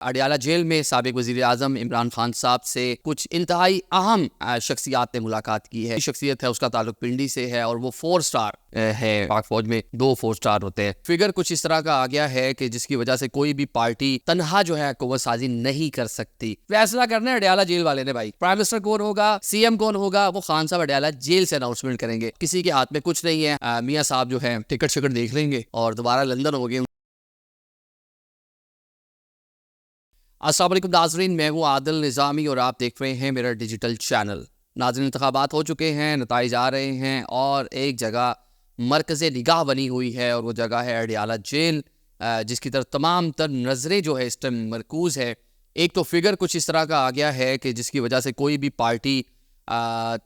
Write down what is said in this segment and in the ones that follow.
Adiala jail में साबिक वज़ीर आज़म इमरान खान साहब से कुछ इंतहाई अहम शख्सियात ने मुलाकात की है। शख्सियत है उसका ताल्लुक पिंडी से है और वो 4 स्टार है। पाक फौज में 2 4 स्टार होते हैं। फिगर कुछ इस तरह का आ गया है कि जिसकी वजह से कोई भी पार्टी तनहा जो है हुकूमत साजी नहीं कर सकती। फैसला करना है अडयाला जेल वाले ने भाई। प्राइम मिनिस्टर कौन होगा, सीएम कौन होगा, वो खान साहब अडयाला जेल से अनाउंसमेंट करेंगे। किसी के हाथ में कुछ नहीं है। मियाँ साहब जो है टिकट शिकट देख लेंगे और दोबारा लंदन हो गए। अस्सलाम वालेकुम नाज़रीन, मैं हूँ आदिल निज़ामी और आप देख रहे हैं मेरा डिजिटल चैनल। नाज़रीन, इंतखाबात हो चुके हैं, नताइज आ रहे हैं और एक जगह मरकज़ निगाह बनी हुई है और वो जगह है अडयाला जेल, जिसकी तरफ तमाम तर नज़रें जो है इस टाइम मरकूज़ है। एक तो फिगर कुछ इस तरह का आ गया है कि जिसकी वजह से कोई भी पार्टी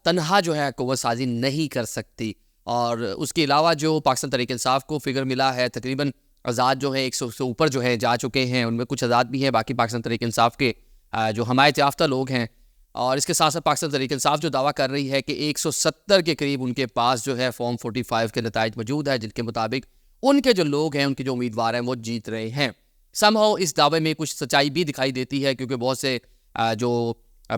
तनहा जो है हुकूमत साजी नहीं कर सकती। और उसके अलावा जो पाकिस्तान तहरीक इंसाफ को फिगर मिला है, तकरीबन आज़ाद जो है 100 से ऊपर जो है जा चुके हैं। उनमें कुछ आज़ाद भी हैं, बाकी पाकिस्तान तहरीक इंसाफ के जो हमायत याफ्ता लोग हैं। और इसके साथ साथ पाकिस्तान तहरीक इंसाफ जो दावा कर रही है कि 170 के करीब उनके पास जो है फॉर्म 45 के नताइज मौजूद है, जिनके मुताबिक उनके जो लोग हैं, उनके जो उम्मीदवार हैं, वो जीत रहे हैं। समहाउ इस दावे में कुछ सच्चाई भी दिखाई देती है, क्योंकि बहुत से जो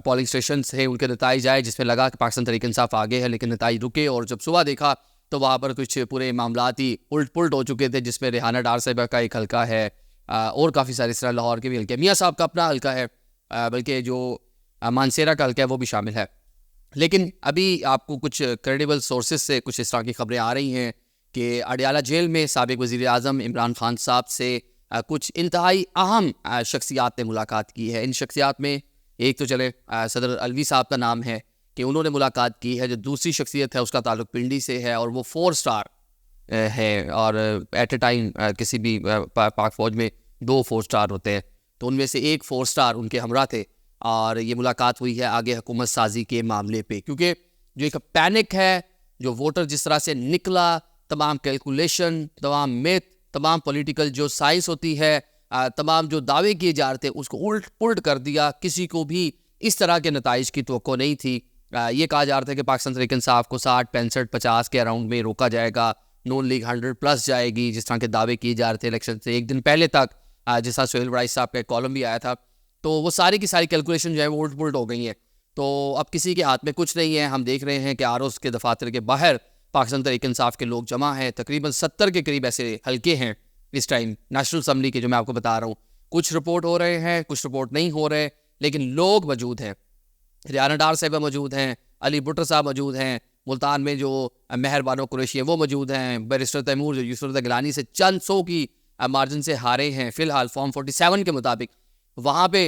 पोलिंग स्टेशन है उनके नताइज आए जिसमें लगा कि पाकिस्तान तहरीक इंसाफ आगे है, लेकिन नताइज रुके। और जब सुबह देखा तो वहाँ पर कुछ पूरे मामलात ही उल्ट पुलट हो चुके थे, जिसमें रेहाना डार साहिबा का एक हल्का है और काफ़ी सारे इस तरह लाहौर के भी हल्के, मियाँ साहब का अपना हल्का है, बल्कि जो मानसेरा का हल्का है वो भी शामिल है। लेकिन अभी आपको कुछ क्रेडिबल सोर्सेज से कुछ इस तरह की खबरें आ रही हैं कि अडयाला जेल में साबिक वज़ीर आज़म इमरान खान साहब से कुछ इंतहाई अहम शख्सियात ने मुलाकात की है। इन शख्सियात में एक तो चले सदर अलवी साहब का नाम है कि उन्होंने मुलाकात की है। जो दूसरी शख्सियत है उसका ताल्लुक पिंडी से है और वो 4 स्टार है। और एट ए टाइम किसी भी पाक फौज में 2 4 स्टार होते हैं, तो उनमें से एक 4 स्टार उनके हमरा थे। और ये मुलाकात हुई है आगे हुकूमत साजी के मामले पे, क्योंकि जो एक पैनिक है, जो वोटर जिस तरह से निकला, तमाम कैलकुलेशन, तमाम मिथ, तमाम पॉलिटिकल जो साइंस होती है, तमाम जो दावे किए जा रहे थे उसको उल्ट पुलट कर दिया। किसी को भी इस तरह के नताइज की तवक्को नहीं थी। ये कहा जा रहा था कि पाकिस्तान तहरीक इंसाफ को 60 65 50 के अराउंड में रोका जाएगा, नून लीग 100+ जाएगी, जिस तरह के दावे किए जा रहे थे इलेक्शन से एक दिन पहले तक। जिस तरह सोहेल राइस साहब का एक कॉलम भी आया था, तो वो सारी की सारी कैलकुलेशन जो है वो उल्ट पुलट हो गई हैं। तो अब किसी के हाथ में कुछ नहीं है। हम देख रहे हैं कि आरओस के दफातर के बाहर पाकिस्तान तहरीक इंसाफ के लोग जमा हैं। तकरीबन 70 के करीब ऐसे हल्के हैं इस टाइम नेशनल असम्बली के, जो मैं आपको बता रहा हूँ। कुछ रिपोर्ट हो रहे हैं, कुछ रिपोर्ट नहीं हो रहे, लेकिन लोग मौजूद हैं। रेहाना डार साहिबा मौजूद हैं, अली भुट्टो साहब मौजूद हैं, मुल्तान में जो मेहरबानो कुरैशी है वो मौजूद हैं, बैरिस्टर तैमूर जो यूसुफ गिलानी से चंद सौ की मार्जिन से हारे हैं फिलहाल फॉर्म 47 के मुताबिक, वहाँ पे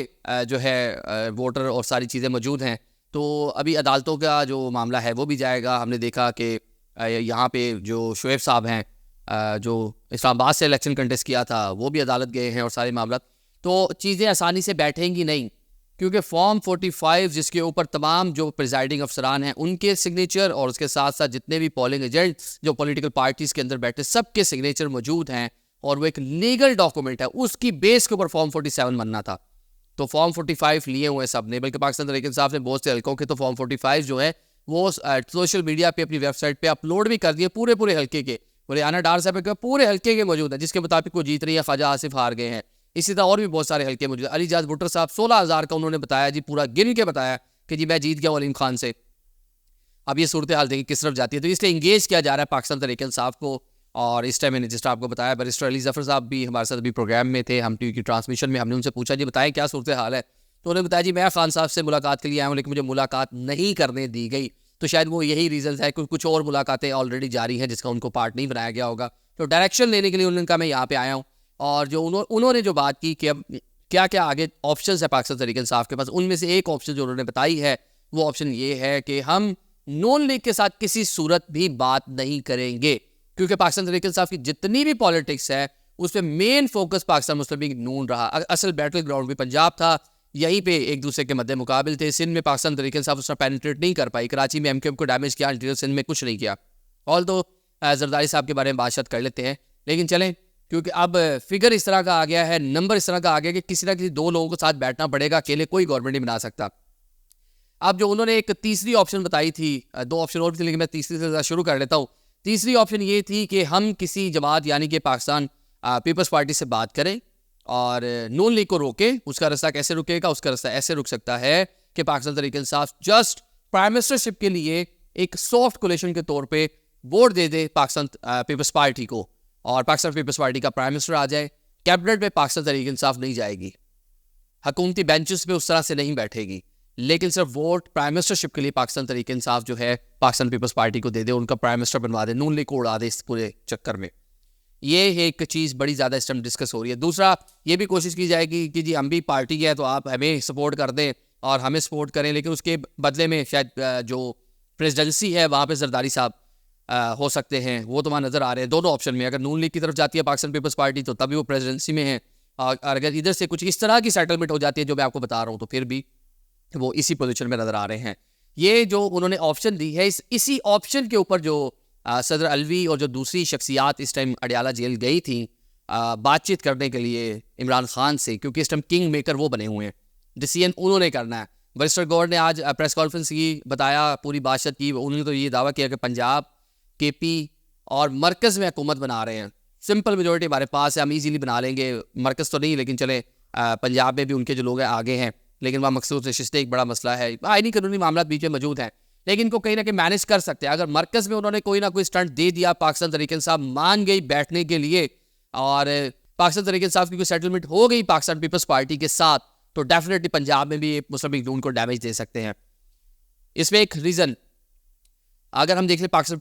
जो है वोटर और सारी चीज़ें मौजूद हैं। तो अभी अदालतों का जो मामला है वो भी जाएगा। हमने देखा कि यहाँ पे जो शुएब साहब हैं, जो इस्लामाबाद से इलेक्शन कंटेस्ट किया था, वो भी अदालत गए हैं और सारे मामला। तो चीज़ें आसानी से बैठेंगी नहीं, क्योंकि फॉर्म 45 जिसके ऊपर तमाम जो प्रिजाइडिंग अफसरान हैं उनके सिग्नेचर, और उसके साथ साथ जितने भी पोलिंग एजेंट जो पॉलिटिकल पार्टीज़ के अंदर बैठे, सबके सिग्नेचर मौजूद हैं और वो एक लीगल डॉक्यूमेंट है। उसकी बेस के ऊपर फॉर्म 47 बनना था। तो फॉर्म 45 लिए हुए सब ने, बल्कि पाकिस्तान तहरीक इंसाफ ने बहुत से हल्कों के तो फॉर्म 45 जो है वो सोशल मीडिया पे अपनी वेबसाइट पे अपलोड भी कर दिए, पूरे हल्के के। रेहाना डार साहब के पूरे हल्के के मौजूद है, जिसके मुताबिक वो जीत रही है, ख्वाजा आसिफ हार गए हैं। इसी तरह और भी बहुत सारे हल्के मौजूद। अली जाज भुट्टो साहब 16,000 का उन्होंने बताया जी, पूरा गिन के बताया कि जी मैं जीत गया अलीम खान से। अब ये सूरत हाल देखिए किस तरफ जाती है। तो इसलिए इंगेज किया जा रहा है पाकिस्तान तहरीक इंसाफ को। और इस टाइम मैंने जिस तरह आपको बताया, बैरिस्टर अली जफर साहब भी हमारे साथ अभी प्रोग्राम में थे। हम टीवी की ट्रांसमिशन में हमने उनसे पूछा जी बताएं क्या सूरत हाल है, तो उन्होंने बताया जी मैं खान साहब से मुलाकात के लिए आया हूँ, लेकिन मुझे मुलाकात नहीं करने दी गई। तो शायद वो यही रीज़न है, कुछ और मुलाकातें ऑलरेडी जारी हैं जिसका उनको पार्ट नहीं बनाया गया होगा। तो डायरेक्शन लेने के लिए उन्होंने कहा मैं यहाँ पे आया हूँ। और जो उन्होंने जो बात की कि अब क्या क्या आगे ऑप्शंस है पाकिस्तान तहरीक इंसाफ के पास, उनमें से एक ऑप्शन जो उन्होंने बताई है वो ऑप्शन ये है कि हम नून लीग के साथ किसी सूरत भी बात नहीं करेंगे, क्योंकि पाकिस्तान तहरीक इंसाफ की जितनी भी पॉलिटिक्स है उस पर मेन फोकस पाकिस्तान मुस्लिम लीग नून रहा। असल बैटल ग्राउंड भी पंजाब था, यहीं पे एक दूसरे के मद्दे मुकाबिल थे। सिंध में पाकिस्तान तहरीक इंसाफ उसने पेनिट्रेट नहीं कर पाई, कराची में एमक्यूएम को डैमेज किया, सिंध में कुछ नहीं किया। ऑल तो जरदारी साहब के बारे में बात कर लेते हैं, लेकिन चलें, क्योंकि अब फिगर इस तरह का आ गया है, नंबर इस तरह का आ गया कि किसी ना किसी 2 लोगों के साथ बैठना पड़ेगा, अकेले कोई गवर्नमेंट नहीं बना सकता। अब जो उन्होंने एक तीसरी ऑप्शन बताई थी, 2 ऑप्शन और भी थे, लेकिन मैं तीसरी से शुरू कर लेता हूँ। तीसरी ऑप्शन ये थी कि हम किसी जमात यानी कि पाकिस्तान पीपल्स पार्टी से बात करें और नून लीग को रोके। उसका रास्ता कैसे रुकेगा? उसका रास्ता ऐसे रुक सकता है कि Pakistan Tehreek Insaf just prime ministership के लिए एक सॉफ्ट कोलिशन के तौर पे वोट दे दे पाकिस्तान पीपल्स पार्टी को, और पाकिस्तान पीपल्स पार्टी का प्राइम मिनिस्टर आ जाए। कैबिनेट में पाकिस्तान तहरीक इंसाफ नहीं जाएगी, हुकूमती बेंचेस पे उस तरह से नहीं बैठेगी, लेकिन सिर्फ वोट प्राइम मिनिस्टरशिप के लिए पाकिस्तान तहरीक इंसाफ जो है पाकिस्तान पीपल्स पार्टी को दे दे, उनका प्राइम मिनिस्टर बनवा दे, नून लीग को उड़ा दे इस पूरे चक्कर में। ये एक चीज़ बड़ी ज़्यादा इस टाइम डिस्कस हो रही है। दूसरा, ये भी कोशिश की जाएगी कि जी हम भी पार्टी है तो आप हमें सपोर्ट कर दें और हमें सपोर्ट करें, लेकिन उसके बदले में शायद जो प्रेसिडेंसी है वहाँ पे जरदारी साहब हो सकते हैं, वो तो वहाँ नज़र आ रहे हैं दोनों ऑप्शन में। अगर नून लीग की तरफ जाती है पाकिस्तान पीपल्स पार्टी तो तभी वो प्रेसिडेंसी में है, और अगर इधर से कुछ इस तरह की सेटलमेंट हो जाती है जो मैं आपको बता रहा हूँ तो फिर भी वो इसी पोजीशन में नज़र आ रहे हैं। ये जो उन्होंने ऑप्शन दी है, इसी ऑप्शन के ऊपर जो सदर अलवी और जो दूसरी शख्सियात इस टाइम अडयाला जेल गई थी बातचीत करने के लिए इमरान खान से, क्योंकि इस टाइम किंग मेकर वो बने हुए हैं, डिसीजन उन्होंने करना है। बैरिस्टर गौर ने आज प्रेस कॉन्फ्रेंस की, बताया, पूरी बातचीत की। उन्होंने तो ये दावा किया कि पंजाब, केपी और मरकज़ में हुकूमत बना रहे हैं, सिंपल मेजोरिटी हमारे पास है, हम इजीली बना लेंगे। मरकज़ तो नहीं, लेकिन चले पंजाब में भी उनके जो लोग हैं आगे हैं, लेकिन वहाँ मकसूद नशिस्तें एक बड़ा मसला है, आईनी कानूनी मामला बीच में मौजूद हैं, लेकिन इनको कहीं ना कहीं मैनेज कर सकते हैं। अगर मरकज़ में उन्होंने कोई ना कोई स्टंट दे दिया, पाकिस्तान तहरीक इंसाफ मान गई बैठने के लिए और पाकिस्तान तहरीक इंसाफ की कोई सेटलमेंट हो गई पाकिस्तान पीपल्स पार्टी के साथ, तो डेफिनेटली पंजाब में भी मुस्लिम लीग नून को डैमेज दे सकते हैं। इसमें एक रीज़न अगर हम देख लें, पाकिस्तान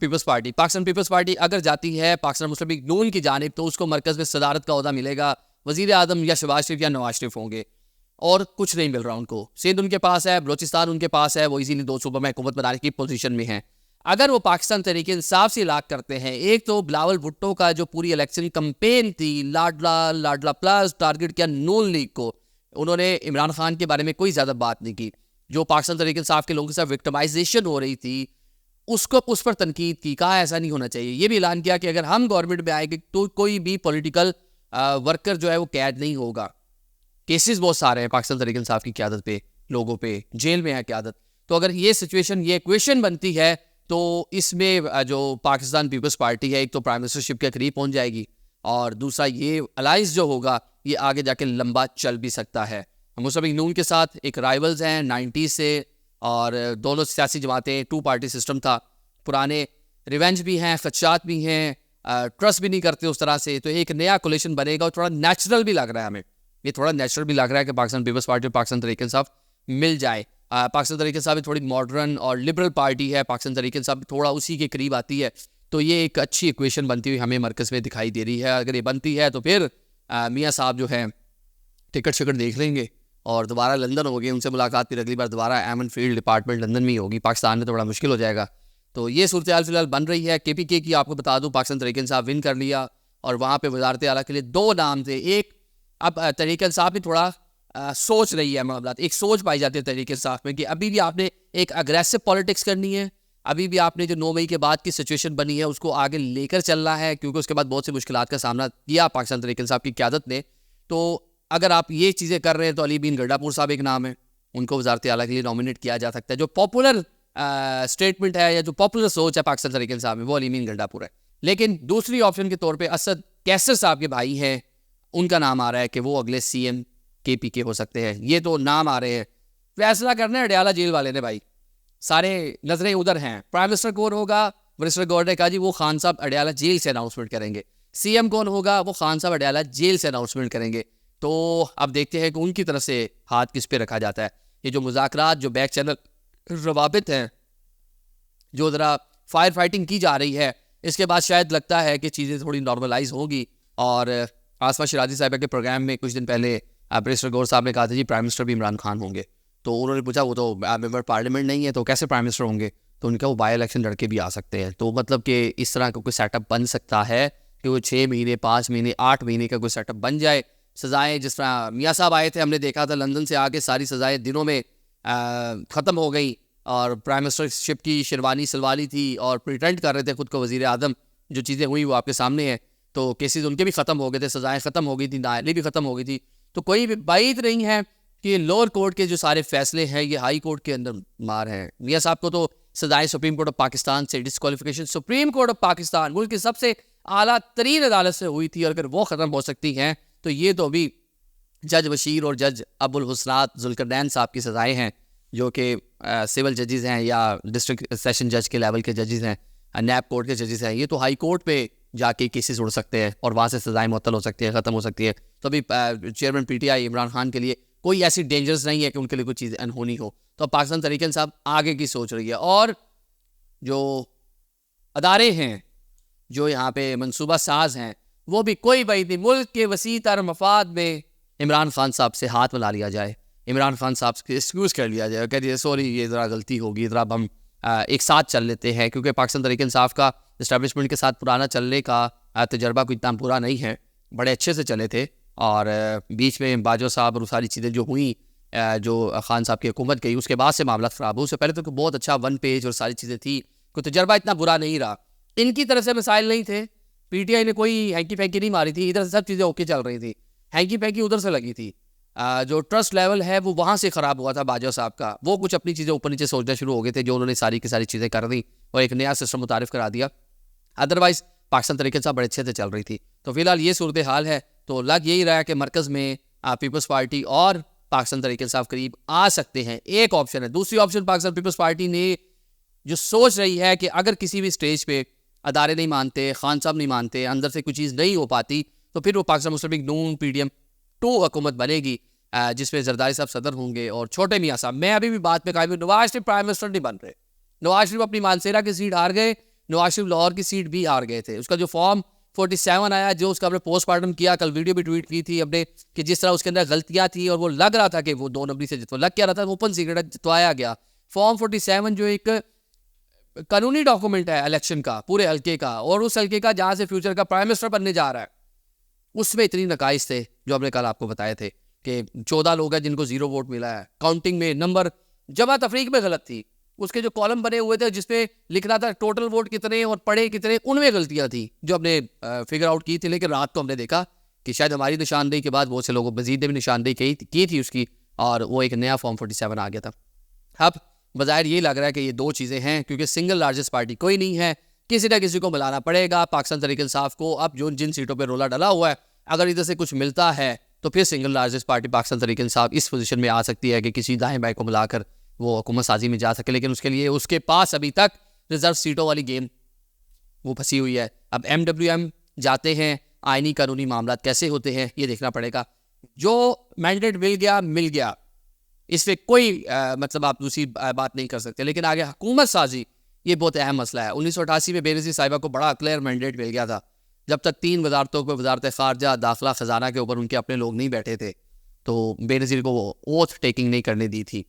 पीपल्स पार्टी अगर जाती है पाकिस्तान मुस्लिम लीग नून की जानिब तो उसको मरकज़ में सदारत का ओहदा मिलेगा, वज़ीर आज़म या शहबाज शरीफ या नवाज शरीफ होंगे, और कुछ नहीं मिल रहा उनको। सिंध उनके पास है, बलोचिस्तान उनके पास है, वो इजीली 2 सूबों में हुकूमत बनाने की पोजीशन में है। अगर वो पाकिस्तान तहरीक इंसाफ से इलाक करते हैं, एक तो बिलावल भुट्टो का जो पूरी इलेक्शन कैंपेन थी, लाडला प्लस टारगेट किया नून लीग को, उन्होंने इमरान खान के बारे में कोई ज़्यादा बात नहीं की। जो पाकिस्तान तहरीक इंसाफ के लोगों के साथ विक्टिमाइजेशन हो रही थी उसको उस पर तनकीद की, कहा ऐसा नहीं होना चाहिए। ये भी ऐलान किया कि अगर हम गवर्नमेंट में आएंगे तो कोई भी पॉलिटिकल वर्कर जो है वो कैद नहीं होगा। केसेस बहुत सारे हैं पाकिस्तान तहरीक इंसाफ की क़यादत पे, लोगों पे जेल में है क़यादत। तो अगर ये सिचुएशन, ये इक्वेशन बनती है तो इसमें जो पाकिस्तान पीपल्स पार्टी है, एक तो प्राइम मिनिस्टरशिप के करीब पहुंच जाएगी, और दूसरा ये अलाइंस जो होगा ये आगे जाके लंबा चल भी सकता है। मुस्लिम लीग नून के साथ एक राइवल्स हैं 90 से, और दोनों सियासी जमातें 2 पार्टी सिस्टम था, पुराने रिवेंज भी हैं, खदशात भी हैं, ट्रस्ट भी नहीं करते उस तरह से। तो एक नया कोलिशन बनेगा और थोड़ा नेचुरल भी लग रहा है हमें, ये थोड़ा नेचुरल भी लग रहा है कि पाकिस्तान पीपल्स पार्टी और पाकिस्तान तहरीक इंसाफ मिल जाए। पाकिस्तान तहरीक इंसाफ भी थोड़ी मॉडर्न और लिबरल पार्टी है, पाकिस्तान तहरीक इंसाफ थोड़ा उसी के करीब आती है, तो ये एक अच्छी इक्वेशन बनती हुई हमें मरकज़ में दिखाई दे रही है। अगर ये बनती है तो फिर मियाँ साहब जो है टिकट शिकट देख लेंगे और दोबारा लंदन होगी, उनसे मुलाकात फिर अगली बार दोबारा एमन फील्ड डिपार्टमेंट लंदन में ही होगी, पाकिस्तान में तो बड़ा मुश्किल हो जाएगा। तो ये सूरत हाल फिलहाल बन रही है। KPK की आपको बता दूं, पाकिस्तान तहरीक इंसाफ विन कर लिया और वहाँ पे वजारत आला के लिए 2 नाम थे। एक अब तहरीक इंसाफ भी थोड़ा सोच रही है मामला, एक सोच पाई जाती है तहरीक इंसाफ में कि अभी भी आपने एक अग्रेसिव पॉलिटिक्स करनी है, अभी भी आपने जो 9 मई के बाद की सिचुएशन बनी है उसको आगे लेकर चलना है, क्योंकि उसके बाद बहुत सी मुश्किलात का सामना किया पाकिस्तान तहरीक इंसाफ की क़यादत ने। तो अगर आप ये चीज़ें कर रहे हैं तो अली बिन गड्डापुर साहब एक नाम है, उनको वजारत आला के लिए नॉमिनेट किया जा सकता है। जो पॉपुलर स्टेटमेंट है या जो पॉपुलर सोच है पाकिस्तान तहरीक इंसाफ में वो अली बिन गड्डापुर है। लेकिन दूसरी ऑप्शन के तौर पे असद कैसर साहब के भाई हैं, उनका नाम आ रहा है कि वो अगले CM KPK हो सकते हैं। ये तो नाम आ रहे हैं, फैसला करना है अडयाला जेल वाले ने भाई, सारे नजरें उधर हैं। प्राइम मिनिस्टर कौन होगा? बैरिस्टर गौर ने कहा जी वो खान साहब अडयाला जेल से अनाउंसमेंट करेंगे। CM कौन होगा? वो खान साहब अडयाला जेल से अनाउंसमेंट करेंगे। तो अब देखते हैं कि उनकी तरफ से हाथ किस पे रखा जाता है। ये जो मुज़ाकरात, जो बैक चैनल रवाबित हैं, जो ज़रा फायर फाइटिंग की जा रही है, इसके बाद शायद लगता है कि चीज़ें थोड़ी नॉर्मलाइज होगी। और आसमा शिराजी साहिबा के प्रोग्राम में कुछ दिन पहले बैरिस्टर गौर साहब ने कहा था जी प्राइम मिनिस्टर भी इमरान खान होंगे। तो उन्होंने पूछा वो तो मेंबर पार्लियामेंट नहीं है तो कैसे प्राइम मिनिस्टर होंगे? तो उनका वो बाई इलेक्शन लड़के भी आ सकते हैं। तो मतलब कि इस तरह का कोई सेटअप बन सकता है कि वो 6 महीने, 5 महीने, 8 महीने का कोई सेटअप बन जाए। सज़ाएँ जिस तरह मियाँ साहब आए थे, हमने देखा था लंदन से आके सारी सज़ाएँ दिनों में ख़त्म हो गई, और प्राइम मिनिस्टरशिप की शेरवानी सलवाली थी और प्रिटेंड कर रहे थे खुद को वज़ीर आज़म। जो चीज़ें हुई वो आपके सामने है। तो केसेस उनके भी ख़त्म हो गए थे, सज़ाएँ ख़त्म हो गई थी, नाअहली भी ख़त्म हो गई थी। तो कोई भी बात नहीं है कि लोअर कोर्ट के जो सारे फैसले हैं ये हाई कोर्ट के अंदर मार हैं। मियाँ साहब को तो सज़ाएँ सुप्रीम कोर्ट ऑफ पाकिस्तान से, disqualification supreme court of Pakistan, मुल्क की सबसे आला तरीन अदालत से हुई थी, और अगर वो ख़त्म हो सकती हैं तो ये तो अभी जज बशीर और जज अबुल हुसनात जुल्करनैन साहब की सज़ाएँ हैं, जो कि सिविल जजेस हैं या डिस्ट्रिक्ट सेशन जज के लेवल के जजेस हैं, नैब कोर्ट के जजेस हैं, ये तो हाई कोर्ट पे जाके केसेस उड़ सकते हैं और वहाँ से सज़ाएँ मुअत्तल हो सकती हैं, ख़त्म हो सकती है। तो अभी चेयरमैन PTI इमरान खान के लिए कोई ऐसी डेंजरस नहीं है कि उनके लिए कोई चीज़ अनहोनी हो। तो पाकिस्तान तहरीक इंसाफ आगे की सोच रही है और जो अदारे हैं, जो यहाँ पे मनसूबा साज हैं, वो भी कोई बात नहीं, मुल्क के वसी तर मफाद में इमरान खान साहब से हाथ मिला लिया जाए, इमरान खान साहब से एक्सक्यूज़ कर लिया जाए, कह दिए सॉरी ये ज़रा गलती होगी, ज़रा अब हम एक साथ चल लेते हैं, क्योंकि पाकिस्तान तहरीक इंसाफ का इस्टेब्लिशमेंट के साथ पुराना चलने का तजर्बा कोई इतना बुरा नहीं है, बड़े अच्छे से चले थे। और बीच में बाजवा साहब और सारी चीज़ें जो हुई, जो खान साहब की हुकूमत गई, उसके बाद से मामला ख़राब हुआ। उससे पहले तो बहुत अच्छा 1 पेज और सारी चीज़ें थी, कोई तजर्बा इतना बुरा नहीं रहा। इनकी तरफ से मसाइल नहीं थे, PTI ने कोई हैंकी फैंकी नहीं मारी थी, इधर से सब चीज़ें ओके चल रही थी, हैंकी फैंकी उधर से लगी थी। जो ट्रस्ट लेवल है वो वहाँ से ख़राब हुआ था बाजवा साहब का, वो कुछ अपनी चीज़ें ऊपर नीचे सोचना शुरू हो गए थे, जो उन्होंने सारी की सारी चीज़ें कर दी और एक नया सिस्टम मुतारिफ करा दिया। अदरवाइज़ पाकिस्तान तहरीक इंसाफ बड़े अच्छे से चल रही थी। तो फिलहाल ये सूरत हाल है, तो लग यही रहा है कि मरकज़ में पीपल्स पार्टी और पाकिस्तान तहरीक इंसाफ करीब आ सकते हैं, एक ऑप्शन है। दूसरी ऑप्शन पाकिस्तान पीपल्स पार्टी ने जो सोच रही है कि अगर किसी भी स्टेज पे अदारे नहीं मानते, खान साहब नहीं मानते, अंदर से कोई चीज़ नहीं हो पाती, तो फिर वो पाकिस्तान मुस्लिम लीग नून PDM 2 हुकूमत बनेगी, जिसमें जरदारी साहब सदर होंगे और छोटे मियाँ साहब। मैं अभी भी बात में कायम हूं, नवाज शरीफ प्राइम मिनिस्टर नहीं बन रहे। नवाज शरीफ अपनी मानसेरा की सीट हार गए, नवाज शरीफ लाहौर की सीट भी हार गए थे। उसका जो फॉर्म 47 आया, जो उसका हमने पोस्टमार्टम किया, कल वीडियो भी ट्वीट की थी अपने, कि जिस तरह उसके अंदर गलतियां थी और वो लग रहा था कि वो 2 नंबरी से लग क्या रहा था, ओपन सीक्रेट जितवाया गया। फॉर्म 47 जो एक कानूनी डॉक्यूमेंट है इलेक्शन का, पूरे हल्के का, और उस हल्के का जहाँ से फ्यूचर का प्राइम मिनिस्टर बनने जा रहा है, उसमें इतनी नकाइस थे जो हमने कल आपको बताए थे कि 14 लोग हैं जिनको 0 वोट मिला है। काउंटिंग में नंबर, जमा तफरीक में गलत थी, उसके जो कॉलम बने हुए थे जिसपे लिख रहा था टोटल वोट कितने और पढ़े कितने, उनमें गलतियां थी जो हमने फिगर आउट की थी। लेकिन रात को हमने देखा कि शायद हमारी निशानदेही के बाद बहुत से लोगों मजीद ने भी निशानदेही की थी उसकी, और वो एक नया फॉर्म 47 आ गया था। अब बज़ाहिर ये लग रहा है कि ये 2 चीज़ें हैं, क्योंकि सिंगल लार्जेस्ट पार्टी कोई नहीं है, किसी ना किसी को मिलाना पड़ेगा पाकिस्तान तहरीक इंसाफ को। अब जो जिन सीटों पर रोला डला हुआ है, अगर इधर से कुछ मिलता है तो फिर single largest party Pakistan Tehreek Insaf इस पोजीशन में आ सकती है कि किसी दाएं बाएं को मिलाकर वो हुकूमत साजी में जा सके। लेकिन उसके लिए उसके पास अभी तक रिजर्व सीटों वाली गेम वो फंसी हुई है। अब MWM जाते हैं, आइनी कानूनी मामला कैसे होते हैं ये देखना पड़ेगा। जो मैंडेट मिल गया, इस पर कोई मतलब आप दूसरी बात नहीं कर सकते। लेकिन आगे हुकूमत साजी, ये बहुत अहम मसला है। 1988 में बेनज़ीर साहिबा को बड़ा क्लियर मैंडेट मिल गया था, जब तक 3 वजारतों पर, वजारत ख़ारजा, दाखिला, ख़जाना के ऊपर उनके अपने लोग नहीं बैठे थे, तो बेनज़ीर को वो ओथ टेकिंग नहीं करने दी थी।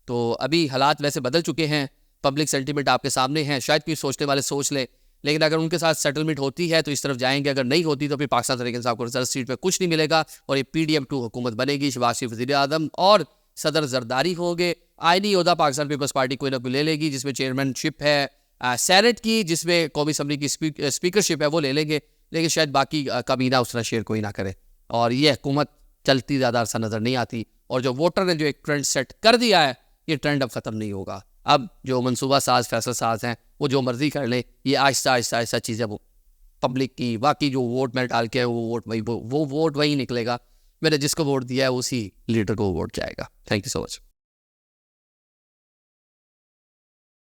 तो अभी हालात वैसे बदल चुके हैं, पब्लिक सेंटिमेंट आपके सामने है, शायद कोई सोचने वाले सोच ले, लेकिन अगर उनके साथ सेटलमेंट होती है तो इस तरफ जाएंगे, अगर नहीं होती तो फिर पाकिस्तान तहरीक इंसाफ को रिजर्व सीट पर कुछ नहीं मिलेगा और ये PDM 2 हुकूमत बनेगी। शहबाज शरीफ वज़ीर आज़म और सदर जरदारी होंगे। आइनी ओहदा पाकिस्तान पीपल्स पार्टी कोई ना कोई ले लेगी, जिसमें चेयरमैनशिप है सेनेट की, जिसमें कौमी असम्बली की स्पीकरशिप है वो ले लेंगे, लेकिन शायद बाकी कमीना उस तरह शेयर कोई ना करे। और ये हुकूमत चलती ज़्यादा अरसा नज़र नहीं आती, और जो वोटर ने जो एक ट्रेंड सेट कर दिया है, ये ट्रेंड अब ख़त्म नहीं होगा। अब जो मनसूबा साज, फैसला साज हैं, वो जो मर्जी कर ले, ये आहिस्ता आहिस्ता आहिस्ता चीज़ें वो पब्लिक की, बाकी जो वोट में डाल के वो वोट वही निकलेगा। मैंने जिसको वोट दिया है उसी लीडर को वोट जाएगा। Thank you so much.